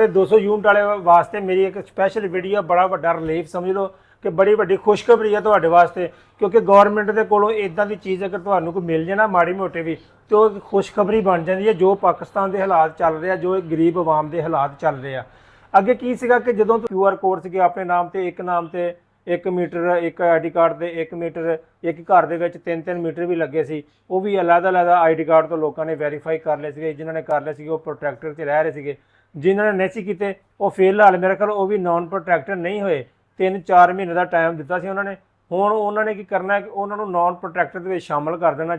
200 unit वाले वास्ते मेरी एक स्पैशल वीडियो बड़ा वड्डा रिलीफ समझ लो कि बड़ी वड्डी खुशखबरी है तुहाडे वास्ते क्योंकि गौरमेंट के कोलों इदां दी चीज़ अगर तुहानूं कोई मिल जाए ना माड़ी मोटी भी तो खुशखबरी बन जाती है। जो पाकिस्तान के हालात चल रहे हैं, जो गरीब आवाम के हालात चल रहे हैं, अगे की सीगा कि जो QR कोड से अपने नाम से 1 मीटर, एक ID कार्ड से 1 मीटर, एक घर के 3-3 मीटर भी लगे सी, वो भी अलग-अलग ID कार्ड तो लोगों ने वेरीफाई कर ले थे। जिन्होंने कर ले थे वो प्रोटैक्टर से रह रहे थे, जिन्होंने नहीं किए वो फिलहाल मेरे ख्याल वो भी नॉन प्रोटैक्टर नहीं हुए। 3-4 महीने का टाइम दिता सी उन्होंने। हुण उन्होंने की करना है कि उन्होंने नॉन प्रोटैक्टर के शामिल कर देना।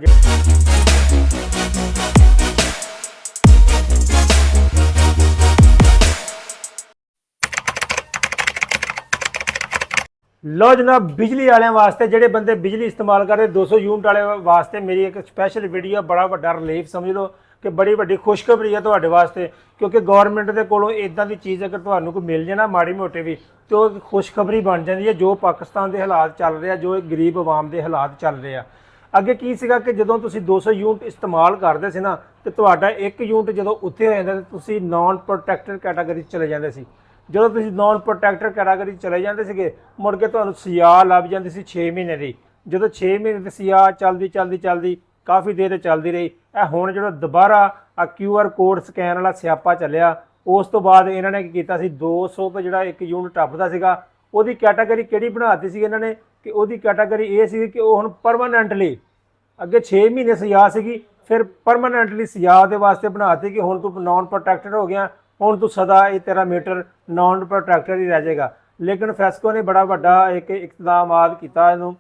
लो जनाब, बिजली वाले वास्ते जेडे बंदे बिजली इस्तेमाल कर रहे 200 यूनिट वाले वास्ते मेरी एक स्पैशल वीडियो बड़ा वड्डा रिलीफ समझ लो कि बड़ी वड्डी खुशखबरी है तुहाडे वास्ते क्योंकि गौरमेंट के कोलों इदां दी चीज़ अगर तुहानूं कोई मिल जाए ना माड़ी मोटी भी तो खुशखबरी बन जाती है। जो पाकिस्तान के हालात चल रहे हैं, जो गरीब आवाम के हालात चल रहे हैं, अगे की सीगा कि जदों तुसीं 200 यूनिट इस्तेमाल करदे सी ना तो तुहाडा 1 यूनिट जदों उत्थे हो जांदा ते तुसीं नॉन प्रोटैक्टर कैटागरी चले जांदे सी। जो तुम नॉन प्रोटैक्टर कैटागरी चले जाते थे मुड़ के तुहानूं सिया लभ जाती सी 6 महीने की। जो 6 महीने की सिया चलती काफ़ी देर चलती रही। हुण जो दोबारा QR कोड स्कैन वाला स्यापा चलिया, उस तो बाद इन्होंने की किया 200 तो जो 1 यूनिट टपदा सीगा उहदी कैटागरी किहड़ी बनाती सी इन्होंने कि उहदी कैटागरी ये सी कि वो हुण परमानेंटली अगे 6 महीने सिया सीगी, फिर परमानेंटली सिया दे वास्ते बनाती कि हुण तू नॉन प्रोटैक्टर हो गया, हुण तू सदा ये तेरा मीटर नॉन प्रोटैक्टर ही रह जाएगा। लेकिन फैसको ने बड़ा वड्डा एक इकदाम किया इनू,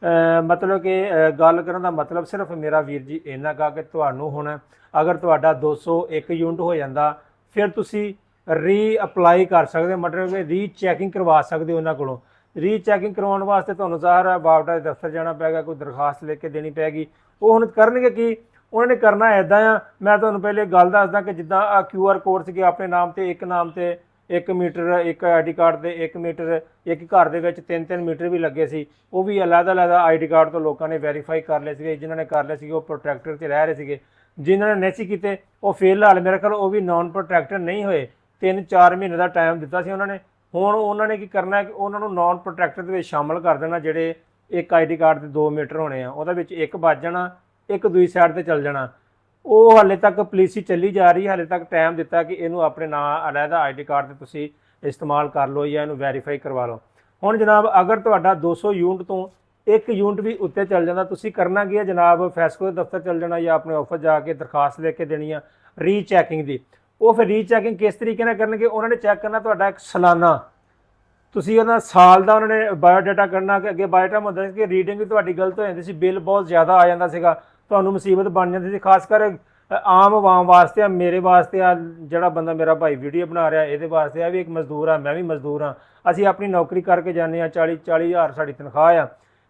मतलब कि गल करने का मतलब सिर्फ मेरा वीर जी इन्ना का कि तुहानूं हुण अगर तुहाडा 201 यूनिट हो जाता फिर तुसी री अपलाई कर सकते, मतलब कि री चैकिंग करवा सकते उन्होंने कोलों। री चैकिंग करवाने वास्ते तुहानूं सारा बावटा दफ्तर जाना पैगा, कोई दरखास्त लेके देनी पैगी। वो हुण करनगे की उन्होंने करना इदां आ। मैं तुहानूं पहले गल दसदा कि जिद्दां QR कोड से अपने नाम से 1 मीटर, एक ID कार्ड से 1 मीटर, एक घर के 3-3 मीटर भी लगे सी, वो भी अलग-अलग ID कार्ड तो लोगों ने वेरीफाई कर ले थे। जिन्होंने कर ले थे वो प्रोटैक्टर से रह रहे थे, जिन्होंने नहीं किए वो फिलहाल मेरे ख्याल वो भी नॉन प्रोटैक्टर नहीं हुए। 3-4 महीने का टाइम दिता सी उन्होंने। हुण उन्होंने की करना है कि उन्होंने नॉन प्रोटैक्टर के शामिल कर देना। जोड़े एक ID कार्ड से 2 मीटर होने, वो एक बच जाना, एक दूसरी साइड पर चल जाना। वो हाले तक पॉलिसी चली जा रही है, हाले तक टाइम दिता कि इनू अपने नाम अलहदा ID कार्ड से तुसी इस्तेमाल कर लो या इनू वेरीफाई करवा लो। हुण जनाब अगर तुहाडा 200 यूनिट तो 1 यूनिट भी उत्ते चल जाता, तुसी करना की है जनाब, फैसको के दफ्तर चल जाना या अपने ऑफिस जाके दरखास्त लेके देनी है री चैकिंग की। वो फिर री चैकिंग किस तरीके नाल करनगे, उन्होंने चैक करना तुहाडा एक सालाना, तुसी उहदा साल का उन्होंने बायोडाटा करना कि अगे बायोडाटा होंदा सी कि रीडिंग भी तुहाडी गलत हो जाती सी, बिल बहुत ज़्यादा आ जाता सीगा, तुहानूं मुसीबत बन जाती थी। खासकर आम आवाम वास्ते, मेरे वास्ते, जिहड़ा बंदा मेरा भाई वीडियो बना रहा ये वास्ते, भी एक मजदूर हाँ, मैं भी मजदूर हाँ। असीं अपनी नौकरी करके जाने 40 हज़ार साडी तनख्वाह आ।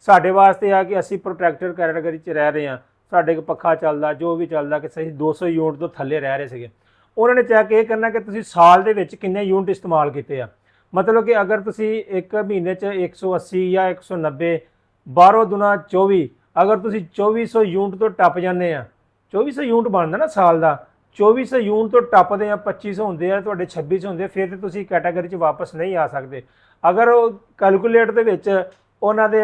साडे वास्ते आ कि असीं प्रोटैक्टर कैटेगरी च रह रहे हैं, साडे को पक्खा चलदा, जो भी चलदा कि सही 200 यूनिट तो थल्ले रह रहे थे। उन्होंने चैक ये करना कि तुसीं साल दे विच किन्ने यूनिट इस्तेमाल किए आ। मतलब कि अगर तुसीं एक महीने 180 या 190, 12 दूना 24, अगर तुसीं 2400 यूनिट तो टप जाने आ, 2400 यूनिट बनता ना साल का, 2400 यूनिट तो टपदे आ, 2500 होंदे आ, तुहाडे 2600 होंदे, फिर तो तुसीं कैटागरी च वापस नहीं आ सकते। अगर वो कैलकुलेट दे विच उन्हां दे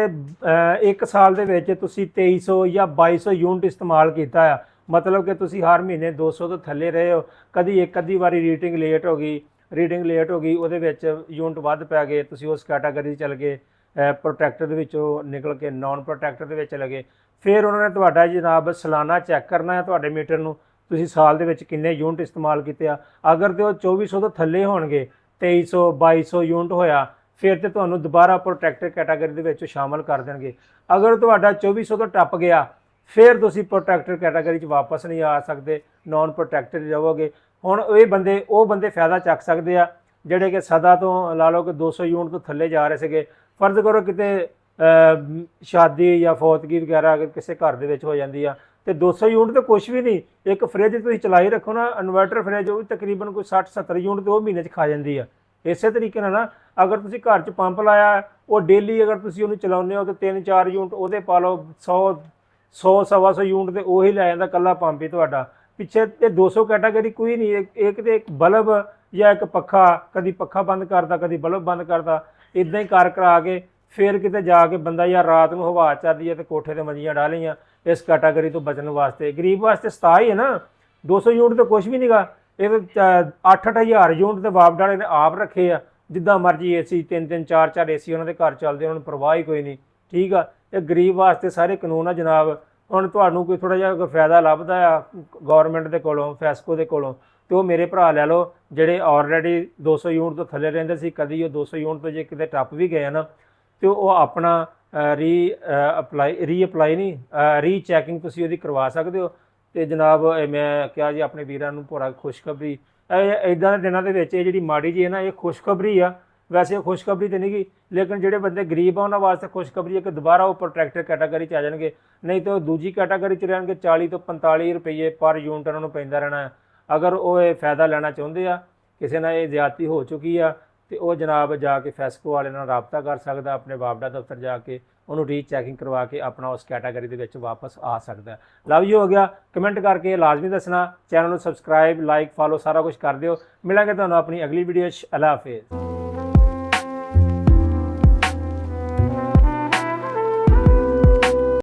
एक साल दे विच तुसीं 2300 या 2200 यूनिट इस्तेमाल किया है, मतलब कि तुसीं हर महीने 200 तो थल्ले रहे हो। कभी एक अद्धी बारी रीडिंग लेट हो गई, उहदे विच यूनिट वध पै गए, तुसीं उस कैटागरी चल गए, प्रोटैक्टर दे विचों निकल के नॉन प्रोटैक्टर दे विच चले गए। फिर उन्होंने तुहाडा जनाब सालाना चैक करना है तुहाडे मीटर नूं, तुसीं साल दे विच किन्ने यूनिट इस्तेमाल किए आ। अगर तो 2400 तो थल्ले होणगे, 2300 2200 यूनिट होया, फिर तो तुहानूं दोबारा प्रोटैक्टर कैटागरी दे विच शामिल कर देणगे। अगर तुहाडा 2400 तो टप गया, फिर तुसीं प्रोटैक्टर कैटागरी च वापस नहीं आ सकते, नॉन प्रोटैक्टर ही रहोगे। हुण ये बंदे फायदा चक सकते आ जिहड़े कि सदा तो ला लो कि 200 यूनिट तो थल्ले जा रहे थे। फर्ज करो किते शादी या फौतगी वगैरह अगर किसी घर दे विच हो जाती है तो 200 यूनिट तो कुछ भी नहीं। एक फ्रिज तुसीं चलाई रखो ना, इन्वर्टर फ्रिज, वो भी तकरीबन कोई 60-70 यूनिट तो वो महीने खा जाती है। इस तरीके ना अगर तुसीं घर च पंप लाया, वो डेली अगर तुसीं उहनूं चलाउने हो तो 3-4 यूनिट वो पा लो, 100 सवा 100 यूनिट तो उ लै जांदा कल्ला पंप ही तुहाडा। पिछे 200 कैटागरी कोई नहीं, एक बल्ब ਜਾਂ ਇੱਕ ਪੱਖਾ, ਕਦੀ ਪੱਖਾ ਬੰਦ ਕਰਦਾ, ਕਦੀ ਬਲਬ ਬੰਦ ਕਰਦਾ, ਇਦਾਂ ਹੀ ਕਰ ਕਰਾ ਕੇ ਫਿਰ ਕਿਤੇ ਜਾ ਕੇ ਬੰਦਾ ਯਾਰ ਰਾਤ ਨੂੰ ਹਵਾ ਚੱਲਦੀ ਹੈ ਤੇ ਕੋਠੇ ਤੇ ਮੰਜੀਆਂ ਢਾ ਲਈਆਂ। ਇਸ ਕੈਟਾਗਰੀ ਤੋਂ ਬਚਣ ਵਾਸਤੇ ਗਰੀਬ ਵਾਸਤੇ ਸਤਾ ਹੀ ਹੈ ਨਾ। 200 ਯੂਨਿਟ ਤਾਂ ਕੁਝ ਵੀ ਨਹੀਂਗਾ, ਇਹ 8-8 ਹਜ਼ਾਰ ਯੂਨਿਟ ਤੇ ਬਾਪ ਡਾਲੇ ਨੇ ਆਪ ਰੱਖੇ ਆ। ਜਿੱਦਾਂ ਮਰਜ਼ੀ ਏਸੀ 3-3 4-4 ਏਸੀ ਉਹਨਾਂ ਦੇ ਘਰ ਚੱਲਦੇ, ਉਹਨਾਂ ਨੂੰ ਪਰਵਾਹ ਹੀ ਕੋਈ ਨਹੀਂ। ਠੀਕ ਆ, ਇਹ ਗਰੀਬ ਵਾਸਤੇ ਸਾਰੇ ਕਾਨੂੰਨ ਆ ਜਨਾਬ। ਹੁਣ ਤੁਹਾਨੂੰ ਕੋਈ ਥੋੜ੍ਹਾ ਜਿਹਾ ਕੋਈ ਫਾਇਦਾ ਲੱਭਦਾ ਆ ਗੌਰਮੈਂਟ ਦੇ ਕੋਲੋਂ, ਫੈਸਕੋ ਦੇ ਕੋਲੋਂ, ਤੇ ਉਹ ਮੇਰੇ ਭਰਾ ਲੈ ਲਓ ਜਿਹੜੇ ਆਲਰੇਡੀ 200 ਯੂਨਿਟ ਤੋਂ ਥੱਲੇ ਰਹਿੰਦੇ ਸੀ। ਕਦੀ ਉਹ 200 ਯੂਨਿਟ ਤੋਂ ਜੇ ਕਿਤੇ ਟੱਪ ਵੀ ਗਏ ਨਾ ਤੇ ਉਹ ਆਪਣਾ ਰੀਚੈਕਿੰਗ ਤੁਸੀਂ ਉਹਦੀ ਕਰਵਾ ਸਕਦੇ ਹੋ। ਤੇ ਜਨਾਬ ਮੈਂ ਕਿਹਾ ਜੀ ਆਪਣੇ ਵੀਰਾਂ ਨੂੰ ਪੂਰਾ ਖੁਸ਼ਖਬਰੀ, ਇੱਦਾਂ ਦੇ ਦਿਨਾਂ ਦੇ ਵਿੱਚ ਇਹ ਜਿਹੜੀ ਮਾੜੀ ਜੀ ਹੈ ਨਾ, ਇਹ ਖੁਸ਼ਖਬਰੀ ਆ। ਵੈਸੇ ਖੁਸ਼ਖਬਰੀ ਤਾਂ ਨਹੀਂ ਗੀ, ਲੇਕਿਨ ਜਿਹੜੇ ਬੰਦੇ ਗਰੀਬ ਆ ਉਹਨਾਂ ਵਾਸਤੇ ਖੁਸ਼ਖਬਰੀ ਹੈ ਕਿ ਦੁਬਾਰਾ ਉਹ ਪ੍ਰੋਟੈਕਟਡ ਕੈਟਾਗਰੀ 'ਚ ਆ ਜਾਣਗੇ। ਨਹੀਂ ਤਾਂ ਉਹ ਦੂਜੀ ਕੈਟਾਗਰੀ 'ਚ ਰਹਿਣਗੇ। 40 ਤੋਂ 45 ਰੁਪਏ ਪਰ ਯੂਨਿਟ ਉਹਨਾਂ ਨੂੰ ਪੈਂਦਾ ਰਹਿਣਾ। ਅਗਰ ਉਹ ਇਹ ਫਾਇਦਾ ਲੈਣਾ ਚਾਹੁੰਦੇ ਆ, ਕਿਸੇ ਨਾਲ ਇਹ ਜ਼ਿਆਦਤੀ ਹੋ ਚੁੱਕੀ ਆ, ਤੇ ਉਹ ਜਨਾਬ ਜਾ ਕੇ ਫੈਸਕੋ ਵਾਲੇ ਨਾਲ ਰਾਬਤਾ ਕਰ ਸਕਦਾ, ਆਪਣੇ ਬਾਪਡਾ ਦਫ਼ਤਰ ਜਾ ਕੇ ਉਹਨੂੰ ਰੀਚੈਕਿੰਗ ਕਰਵਾ ਕੇ ਆਪਣਾ ਉਸ ਕੈਟਾਗਰੀ ਦੇ ਵਿੱਚ ਵਾਪਸ ਆ ਸਕਦਾ। ਲਵ ਯੂ ਹੋ ਗਿਆ। ਕਮੈਂਟ ਕਰਕੇ ਲਾਜ਼ਮੀ ਦੱਸਣਾ। ਚੈਨਲ ਨੂੰ ਸਬਸਕ੍ਰਾਈਬ, ਲਾਈਕ, ਫਾਲੋ ਸਾਰਾ ਕੁਝ ਕਰ ਦਿਓ। ਮਿਲਾਂਗੇ ਤੁਹਾਨੂੰ ਆਪਣੀ ਅਗਲੀ ਵੀਡੀਓ 'ਚ। ਅੱਲਾ ਹਾਫਿਜ਼।